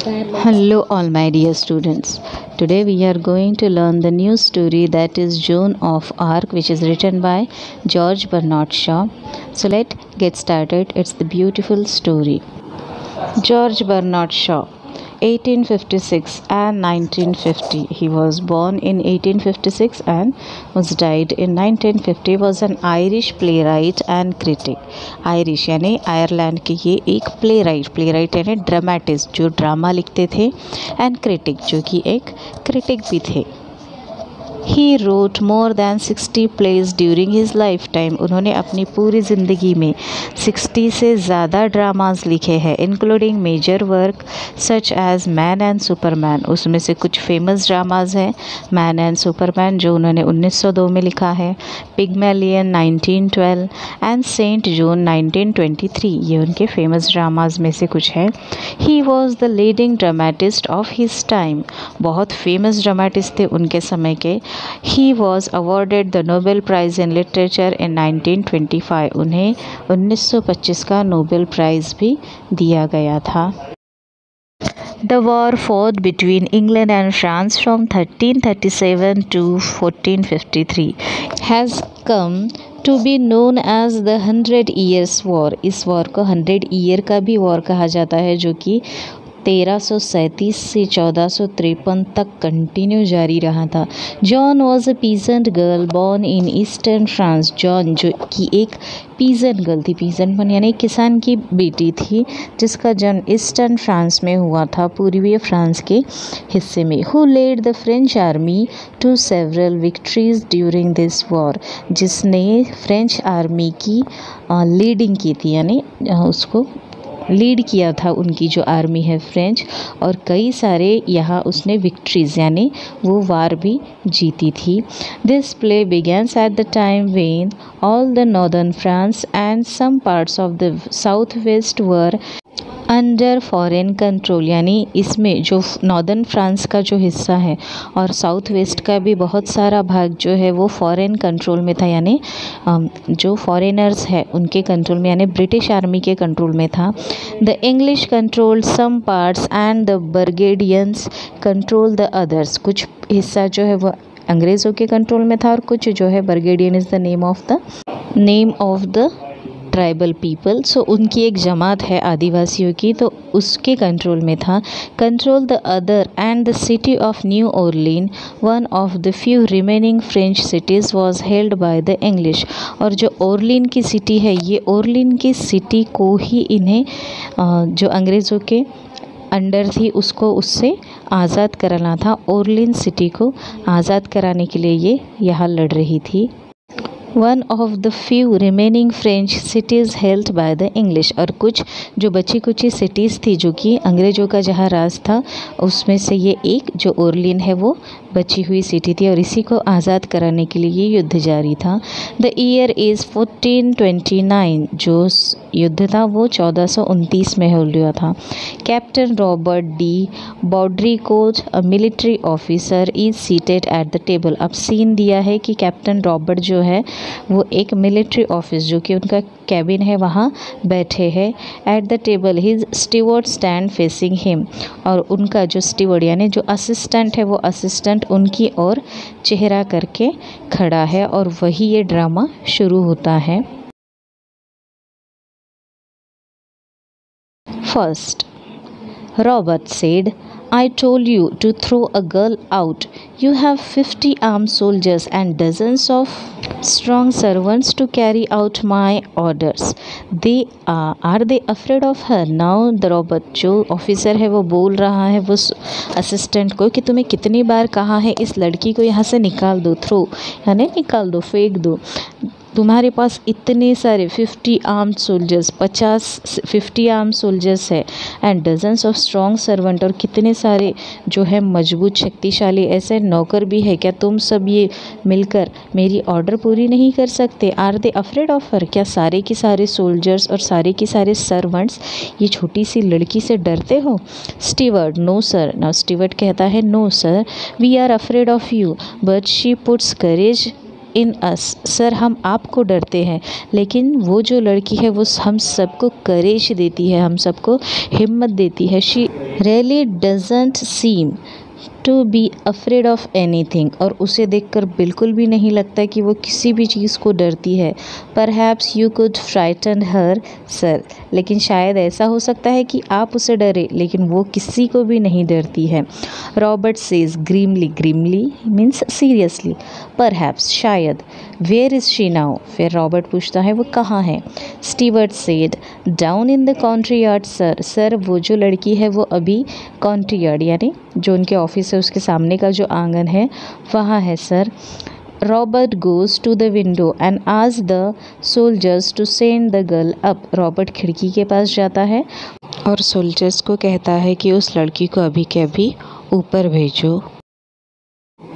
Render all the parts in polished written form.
Hello, all my dear students. Today we are going to learn the new story that is Joan of Arc, which is written by George Bernard Shaw. So let's get started. It's the beautiful story. George Bernard Shaw, 1856 and 1950. He was born in 1856 and was died in 1950. Was an Irish playwright and critic. Irish यानी Ireland के ये एक playwright यानी dramatist जो drama लिखते थे, and critic जो कि एक क्रिटिक भी थे. He wrote more than 60 plays during his lifetime. उन्होंने अपनी पूरी ज़िंदगी में 60 से ज़्यादा ड्रामाज लिखे हैं, including major work such as man and superman. उसमें से कुछ फेमस ड्रामाज हैं. मैन एंड सुपरमैन जो उन्होंने 1902 में लिखा है, पिग्मेलियन 1912 एंड सेंट जॉन 1923. ये उनके फेमस ड्रामाज में से कुछ है. He was the leading dramatist of his time. बहुत फेमस ड्रामेटिस्ट थे उनके समय के. He was awarded the Nobel Prize in Literature in 1925. उन्हें 1925 का नोबेल प्राइज़ भी दिया गया था. The war fought between England and France from 1337 to 1453 has come to be known as the 100 Years War. इस वॉर को 100 ईयर का भी वॉर कहा जाता है, जो कि 1337 से 1453 तक कंटिन्यू जारी रहा था. John was a peasant girl born in eastern France. John जो कि एक पीजेंट गर्ल थी, पीजेंट यानी किसान की बेटी थी, जिसका जन्म ईस्टर्न फ्रांस में हुआ था, पूर्वीय फ्रांस के हिस्से में. Who led the French army to several victories during this war. जिसने फ्रेंच आर्मी की लीडिंग की थी, यानी उसको लीड किया था, उनकी जो आर्मी है फ्रेंच, और कई सारे यहाँ उसने विक्ट्रीज यानी वो वार भी जीती थी. This play begins at the time when all the northern France and some parts of the south west were under foreign control. यानी इसमें जो नॉर्दर्न फ्रांस का जो हिस्सा है और साउथ वेस्ट का भी बहुत सारा भाग जो है वो फॉरेन कंट्रोल में था, यानी जो फॉरेनर्स है उनके कंट्रोल में, यानी ब्रिटिश आर्मी के कंट्रोल में था. The English control some parts and the Burgundians control the others. कुछ हिस्सा जो है वो अंग्रेज़ों के कंट्रोल में था और कुछ जो है, Burgundian is the name of the tribal people. So उनकी एक जमात है आदिवासियों की, तो उसके कंट्रोल में था. Control the other and the city of New Orleans, one of the few remaining French cities was held by the English. और जो ओरलीन की सिटी है, ये ओरलीन की सिटी को ही इन्हें जो अंग्रेज़ों के अंडर थी उसको उससे आज़ाद कराना था. ओरलीन सिटी को आज़ाद कराने के लिए ये यहाँ लड़ रही थी. One of the few remaining French cities held by the English. और कुछ जो बची कुची सिटीज़ थी जो कि अंग्रेज़ों का जहाँ राज था, उसमें से ये एक जो ओरलीन है वो बची हुई सिटी थी, और इसी को आज़ाद कराने के लिए ये युद्ध जारी था. The year is 1429. जो युद्ध था वो 1429 में होल्ड हुआ था. Captain Robert de Baudricourt, a military officer, is seated at the table. अब सीन दिया है कि कैप्टन रॉबर्ट जो है वो एक मिलिट्री ऑफिस जो कि उनका कैबिन है वहाँ बैठे हैं. Eight the table his steward stand facing him. और उनका जो स्टीवर्ड यानी जो असिस्टेंट है वो असिस्टेंट उनकी ओर चेहरा करके खड़ा है, और वही ये ड्रामा शुरू होता है. First, Robert said, I told you to throw a girl out. You have 50 armed soldiers and dozens of strong servants to carry out my orders. Are they afraid of her? Now the Robert जो officer है वो बोल रहा है वो assistant को कि तुम्हें कितनी बार कहा है इस लड़की को यहाँ से निकाल दो. थ्रो यानी निकाल दो, फेंक दो. तुम्हारे पास इतने सारे 50 आर्म्ड सोल्जर्स, 50 आर्म्ड सोल्जर्स है, and dozens of strong servant, और कितने सारे जो है मजबूत शक्तिशाली ऐसे नौकर भी है. क्या तुम सब ये मिलकर मेरी ऑर्डर पूरी नहीं कर सकते? Are they afraid of her. क्या सारे के सारे सोल्जर्स और सारे के सारे सर्वेंट्स ये छोटी सी लड़की से डरते हो? Steward, no sir. Now steward कहता है, no sir, we are afraid of you, but she puts courage in us, sir हम आपको डरते हैं, लेकिन वो जो लड़की है वो हम सबको करेज देती है, हम सबको हिम्मत देती है। She really doesn't seem to be afraid of anything, और उसे देखकर बिल्कुल भी नहीं लगता कि वो किसी भी चीज़ को डरती है। Perhaps you could frighten her sir, लेकिन शायद ऐसा हो सकता है कि आप उसे डरे, लेकिन वो किसी को भी नहीं डरती है। Robert says grimly, grimly means seriously, perhaps शायद। वेयर इज़ शी नाउ, फिर रॉबर्ट पूछता है वो कहाँ है। Steward said down in the country yard sir, sir वो जो लड़की है वो अभी कंट्री यार्ड यानी जो उनके ऑफिस है उसके सामने का जो आंगन है वहाँ है sir. Robert goes to the window and asks the soldiers to send the girl up, Robert खिड़की के पास जाता है और सोल्जर्स को कहता है कि उस लड़की को अभी के अभी ऊपर भेजो।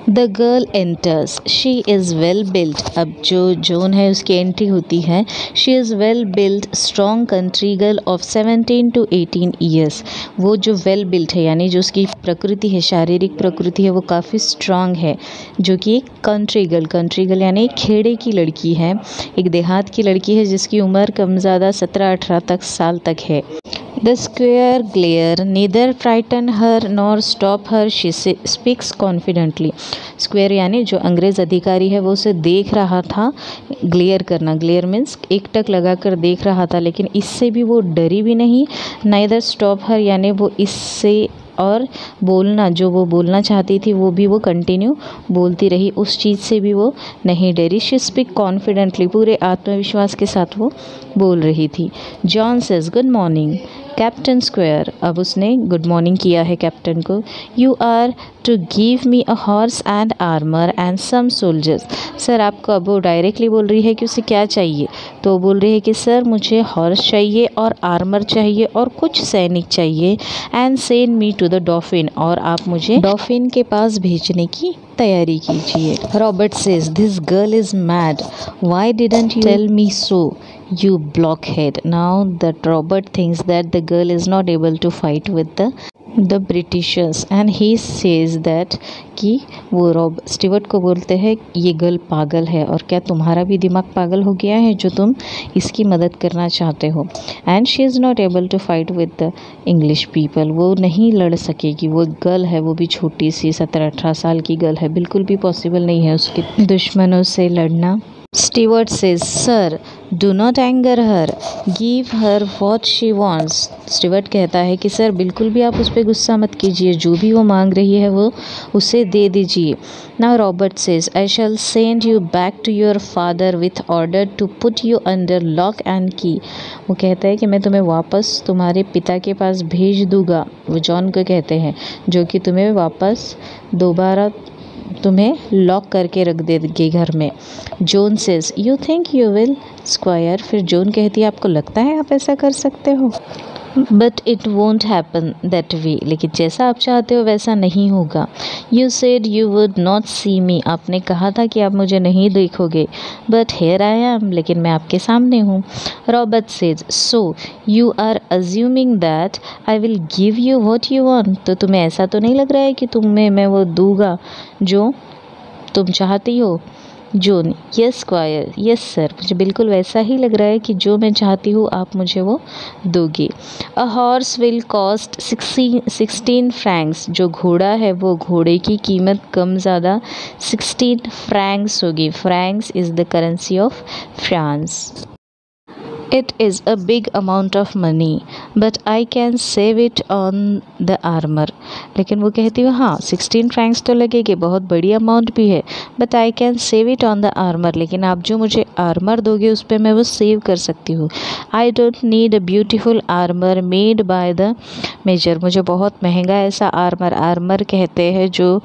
The girl enters, she is well build, अब जो जोन है उसकी एंट्री होती है। She is well build strong country girl of 17 to 18 years, वो जो वेल बिल्ड है यानी जो उसकी प्रकृति है, शारीरिक प्रकृति है वो काफ़ी स्ट्रॉन्ग है, जो कि एक कंट्री गर्ल यानी एक खेड़े की लड़की है, एक देहात की लड़की है जिसकी उम्र कम ज़्यादा 17-18 साल तक है। The square glare neither frighten her nor stop her, she speaks confidently. Square यानी जो अंग्रेज़ अधिकारी है वो उसे देख रहा था, ग्लेयर करना, ग्लेयर मीन्स एकटक लगाकर देख रहा था, लेकिन इससे भी वो डरी भी नहीं। neither stop her यानी वो इससे और बोलना जो वो बोलना चाहती थी वो भी वो कंटिन्यू बोलती रही, उस चीज़ से भी वो नहीं डरी। शी स्पीक कॉन्फिडेंटली, पूरे आत्मविश्वास के साथ वो बोल रही थी। John says good morning captain squire, अब उसने गुड मॉर्निंग किया है कैप्टन को। You are to give me a horse and armour and some soldiers, sir आपको अब वो डायरेक्टली बोल रही है कि उसे क्या चाहिए, तो वो बोल रही है कि सर मुझे हॉर्स चाहिए और आर्मर चाहिए और कुछ सैनिक चाहिए। And send me to the Dauphin, और आप मुझे डॉफिन के पास भेजने की तैयारी कीजिए। Robert says this girl is mad, why didn't you tell me so you blockhead। Now that Robert thinks that the girl is not able to fight with the Britishers and he says that कि वो Stewart को बोलते हैं ये girl पागल है, और क्या तुम्हारा भी दिमाग पागल हो गया है जो तुम इसकी मदद करना चाहते हो। And she is not able to fight with the English people, वो नहीं लड़ सकेगी, वो गर्ल है, वो भी छोटी सी 17-18 साल की गर्ल है, बिल्कुल भी पॉसिबल नहीं है उसके दुश्मनों से लड़ना। Stewart says, Sir, do not anger her. Give her what she wants. Stewart कहता है कि सर बिल्कुल भी आप उस पर गुस्सा मत कीजिए, जो भी वो मांग रही है वो उसे दे दीजिए। Now Robert says, I shall send you back to your father with order to put you under lock and key. वो कहता है कि मैं तुम्हें वापस तुम्हारे पिता के पास भेज दूँगा, वो जॉन को कहते हैं, जो कि तुम्हें वापस दोबारा तुम्हें लॉक करके रख देंगे घर में। Zone says you think you will square, फिर जोन कहती है आपको लगता है आप ऐसा कर सकते हो। But it won't happen that way, लेकिन जैसा आप चाहते हो वैसा नहीं होगा। You said you would not see me, आपने कहा था कि आप मुझे नहीं देखोगे। बट हेयर आई एम, लेकिन मैं आपके सामने हूँ। Robert says so you are assuming that I will give you what you want, तो तुम्हें ऐसा तो नहीं लग रहा है कि तुम्हें मैं वो दूंगा जो तुम चाहती हो। Zone yes square, yes sir, मुझे बिल्कुल वैसा ही लग रहा है कि जो मैं चाहती हूँ आप मुझे वो दोगे। A horse will cost 16 Franks, जो घोड़ा है वो घोड़े की कीमत कम ज़्यादा 16 फ्रैंक्स होगी। Franks is the currency of France. It is a big amount of money, but I can save it on the armor. लेकिन वो कहती है हाँ 16 फ्रैंक्स तो लगेगी, बहुत बड़ी अमाउंट भी है, but I can save it on the armour, लेकिन आप जो मुझे आर्मर दोगे उस पर मैं वो सेव कर सकती हूँ। I don't need a beautiful armour made by the major, मुझे बहुत महंगा ऐसा आर्मर कहते हैं जो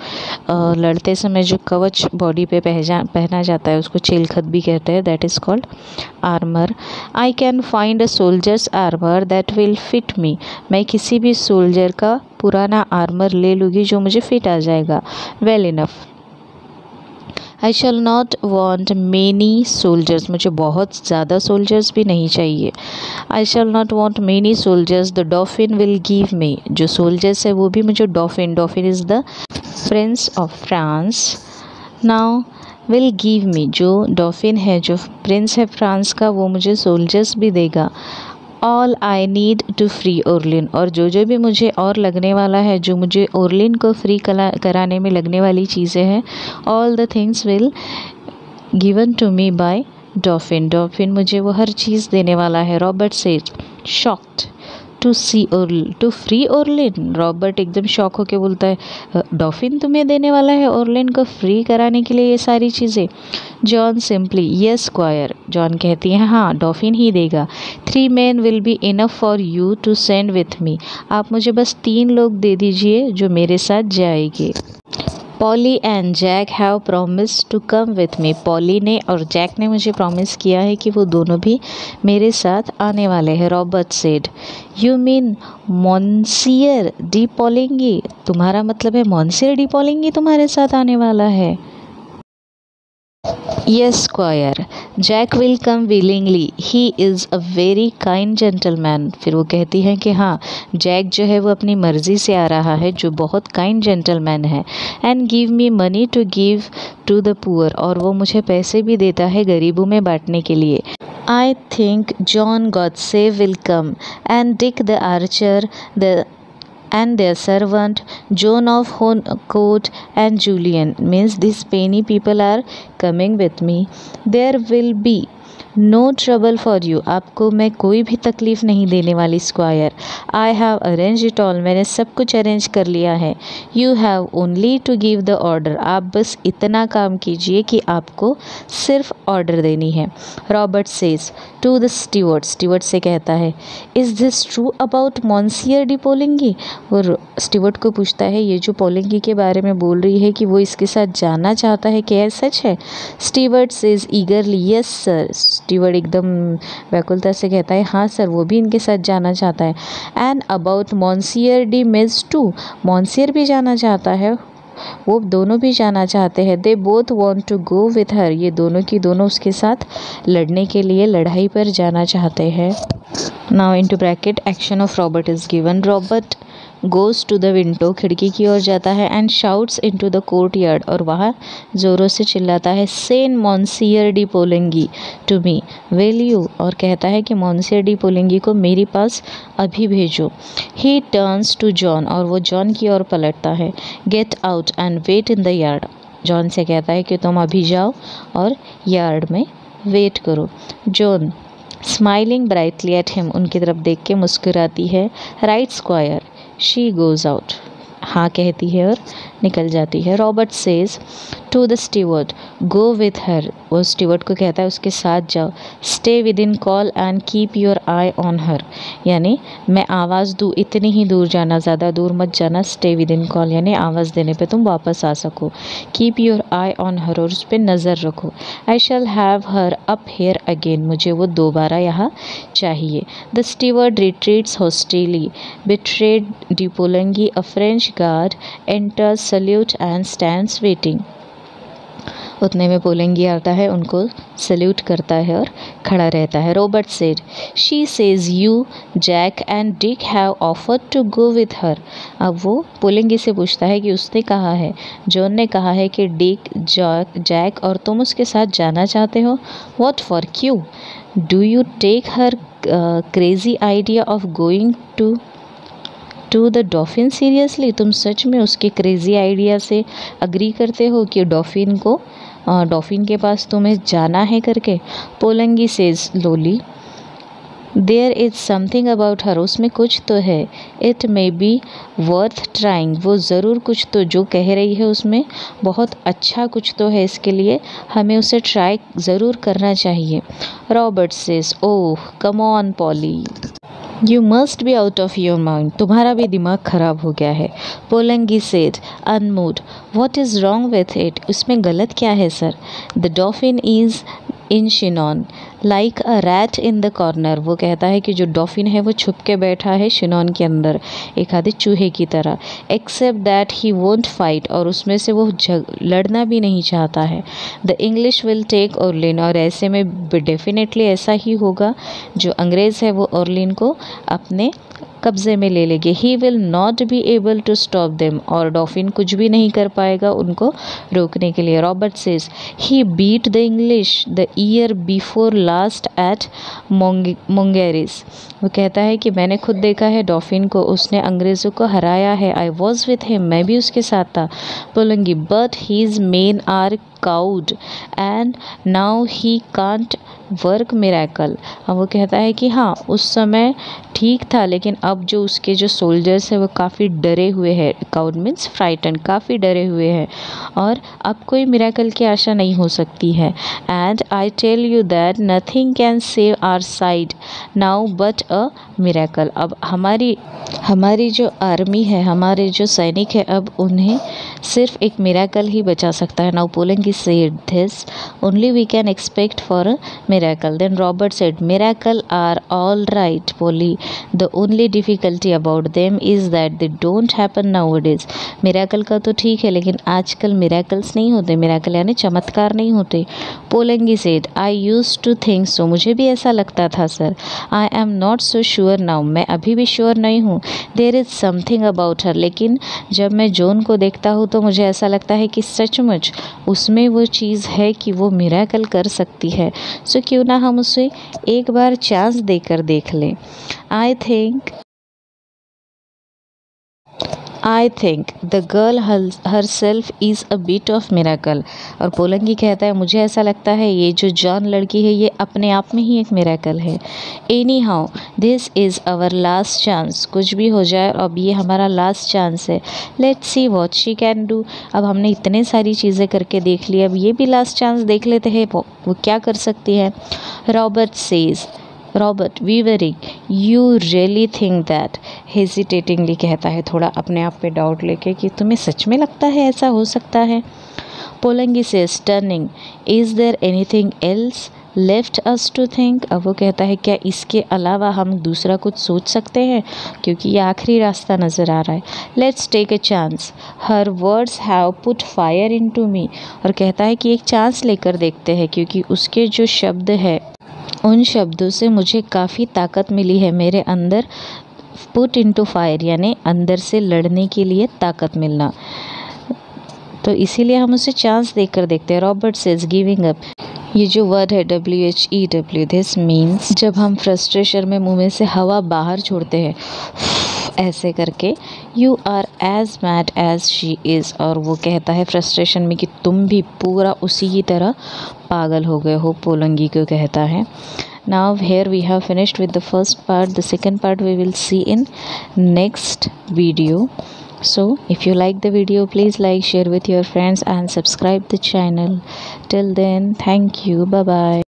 लड़ते समय जो कवच बॉडी पे पहना जाता है उसको चेलखत भी कहते हैं, that is called armour. I can find a soldier's armour that will fit me, मैं किसी भी सोल्जर का पुराना आर्मर ले लूँगी जो मुझे फिट आ जाएगा। Well enough. I shall not want many soldiers, मुझे बहुत ज़्यादा सोल्जर्स भी नहीं चाहिए। I shall not want many soldiers, the dauphin will give me, जो सोल्जर्स है वो भी मुझे dauphin is the prince of France. Now will give me, जो डॉफिन है, जो प्रिंस है फ्रांस का, वो मुझे सोल्जर्स भी देगा। All I need to free Orleans, और जो भी मुझे और लगने वाला है, जो मुझे ओरलिन को फ्री कराने में लगने वाली चीज़ें हैं, all the things will given to me by dauphin, dauphin मुझे वो हर चीज़ देने वाला है। Robert said shocked to free Orleans, Robert एकदम शॉक होके बोलता है डॉफिन तुम्हें देने वाला है ओरलिन को फ्री कराने के लिए ये सारी चीज़ें। John simply yes squire, John कहती हैं हाँ डॉफिन ही देगा। 3 men will be enough for you to send with me, आप मुझे बस 3 लोग दे दीजिए जो मेरे साथ जाएंगे। Polly and Jack have promise to come with me, Polly ने और जैक ने मुझे प्रॉमिस किया है कि वो दोनों भी मेरे साथ आने वाले हैं। Robert said you mean monsieur de Poulengey, तुम्हारा मतलब है मॉन्सियर डी पॉलिंगी तुम्हारे साथ आने वाला है। Yes squire, Jack will come willingly, he is a very kind gentleman, फिर वो कहती हैं कि हाँ जैक जो है वो अपनी मर्ज़ी से आ रहा है, जो बहुत काइंड जेंटलमैन है। And give me money to give to the poor, और वो मुझे पैसे भी देता है गरीबों में बांटने के लिए। I think John Godse will come, and Dick the archer, and their servant John of Honcourt and Julian, means these many people are coming with me. There will be no trouble for you, आपको मैं कोई भी तकलीफ़ नहीं देने वाली squire. I have arrange it all, मैंने सब कुछ अरेंज कर लिया है। You have only to give the order, आप बस इतना काम कीजिए कि आपको सिर्फ ऑर्डर देनी है। Robert says to the steward, steward से कहता है is this true about monsieur de Poulengey, वो स्टीवर्ड को पूछता है ये जो पोलिंगी के बारे में बोल रही है कि वो इसके साथ जाना चाहता है, क्या यह सच है? Steward says ईगरली yes sir, steward एकदम व्याकुलता से कहता है हाँ सर, वो भी इनके साथ जाना चाहता है। एंड अबाउट मॉन्सियर डी मेज टू, मॉन्सियर भी जाना चाहता है, वो दोनों भी जाना चाहते हैं। They both want to go with her, ये दोनों की दोनों उसके साथ लड़ने के लिए लड़ाई पर जाना चाहते हैं। Now into bracket action of Robert is given. Robert goes to the window, खिड़की की ओर जाता है, and shouts into the courtyard, और वहाँ ज़ोरों से चिल्लाता है send monsieur de Poulengey to me will you, और कहता है कि मॉन्सियर डी पोलिंगी को मेरे पास अभी भेजो। ही टर्न्स टू जॉन, और वो जॉन की ओर पलटता है। Get out and wait in the yard, Joan से कहता है कि तुम अभी जाओ और यार्ड में वेट करो। Joan smiling brightly at him, उनकी तरफ देख के मुस्कुराती है। Right squire, she goes out, हाँ कहती है और निकल जाती है। Robert says to the steward go with her, वो स्टीवर्ड को कहता है उसके साथ जाओ। Stay within call and keep your eye on her, यानी मैं आवाज़ दूँ इतनी ही दूर जाना, ज़्यादा दूर मत जाना। स्टे विद इन कॉल यानी आवाज़ देने पे तुम वापस आ सको। Keep your eye on her, और उस पर नज़र रखो। I shall have her up here again, मुझे वो दोबारा यहाँ चाहिए। The steward retreats hastily Bertrand de Poulengey, a French guard enters salute and stands waiting, उतने में पोलिंगी आता है, उनको सल्यूट करता है और खड़ा रहता है। Robert said she says you Jack and Dick have offered to go with her, अब वो पोलिंगी से पूछता है कि उसने कहा है, जॉन ने कहा है कि डिक जैक और तुम उसके साथ जाना चाहते हो। व्हाट फॉर, क्यों? Do you take her crazy idea of going to the Dauphin seriously, तुम सच में उसके क्रेजी आइडिया से अग्री करते हो कि डॉफिन के पास तुम्हें जाना है करके? Poulengey says slowly there is something about her, उसमें कुछ तो है। It may be worth trying, वो ज़रूर कुछ तो जो कह रही है उसमें बहुत अच्छा कुछ तो है, इसके लिए हमें उसे ट्राई ज़रूर करना चाहिए। Robert says oh come on Polly, you must be out of your mind, तुम्हारा भी दिमाग खराब हो गया है। Poulengey said unmoved what is wrong with it, उसमें गलत क्या है sir? The dauphin is in Chinon like a rat in the corner, वो कहता है कि जो डॉफिन है वो छुप के बैठा है शिनॉन के अंदर एक आधे चूहे की तरह। Except that he won't fight, और उसमें से वो लड़ना भी नहीं चाहता है। The English will take Orleans, और ऐसे में डेफिनेटली ऐसा ही होगा, जो अंग्रेज़ है वो ओरलिन को अपने कब्जे में ले लेंगे। He will not be able to stop them, और डॉफिन कुछ भी नहीं कर पाएगा उनको रोकने के लिए। Robert says he beat the English the year before last at Montargis. वो कहता है कि मैंने खुद देखा है डॉफिन को, उसने अंग्रेज़ों को हराया है। आई वॉज विथ हिम, मैं भी उसके साथ था। बोलेंगी but his men are cowed and now he can't work miracle. अब वो कहता है कि हाँ उस समय ठीक था, लेकिन अब जो उसके जो सोल्जर्स हैं वो काफ़ी डरे हुए हैं। काउड मीन्स फ्राइटन, काफ़ी डरे हुए हैं, और अब कोई मिरेकल की आशा नहीं हो सकती है। And I tell you that nothing can save our side now but a miracle. अब हमारी जो आर्मी है, हमारे जो सैनिक है, अब उन्हें सिर्फ एक मिरेकल ही बचा सकता है। Now Poulengey said this only we can expect for a miracle. Then Robert said miracle are all right Polly, the only difficulty about them is that they don't happen nowadays. Miracle का तो ठीक है, लेकिन आजकल miracles नहीं होते। Miracle यानी चमत्कार नहीं होते। Poulengey said I used to think so, मुझे भी ऐसा लगता था sir. I am not so sure now, मैं अभी भी श्योर नहीं हूँ। There is something about her, लेकिन जब मैं जॉन को देखता हूँ तो मुझे ऐसा लगता है कि सचमुच उसमें वो चीज़ है कि वो मिरेकल कर सकती है। सो क्यों ना हम उसे एक बार चांस देकर देख लें। I think the girl herself is a bit of miracle. और पोलंगी कहता है मुझे ऐसा लगता है ये जो जॉन लड़की है ये अपने आप में ही एक मिरेकल है। Anyhow this is our last chance, कुछ भी हो जाए अब ये हमारा लास्ट चांस है। Let's see what she can do. अब हमने इतने सारी चीज़ें करके देख ली, अब ये भी लास्ट चांस देख लेते हैं वो क्या कर सकती है। Robert wavering you really think that, hesitatingly कहता है, थोड़ा अपने आप पे डाउट लेके, कि तुम्हें सच में लगता है ऐसा हो सकता है। पोलंगी से turning is there anything else left us to think. अब वो कहता है क्या इसके अलावा हम दूसरा कुछ सोच सकते हैं, क्योंकि ये आखिरी रास्ता नज़र आ रहा है। Let's take a chance, her words have put fire into me. और कहता है कि एक चांस लेकर देखते हैं, क्योंकि उसके जो शब्द है उन शब्दों से मुझे काफ़ी ताकत मिली है मेरे अंदर। पुट इनटू फायर यानी अंदर से लड़ने के लिए ताकत मिलना, तो इसीलिए हम उसे चांस देकर देखते हैं। रॉबर्ट सेज गिविंग अप, ये जो वर्ड है WHEW, दिस मीन्स जब हम फ्रस्ट्रेशन में मुंह में से हवा बाहर छोड़ते हैं ऐसे करके। You are as mad as she is, और वो कहता है फ्रस्ट्रेशन में कि तुम भी पूरा उसी की तरह पागल हो गए हो, पोलंगी को कहता है। Now here we have finished with the first part. The second part we will see in next video. So if you like the video, please like, share with your friends and subscribe the channel. Till then, thank you. Bye bye.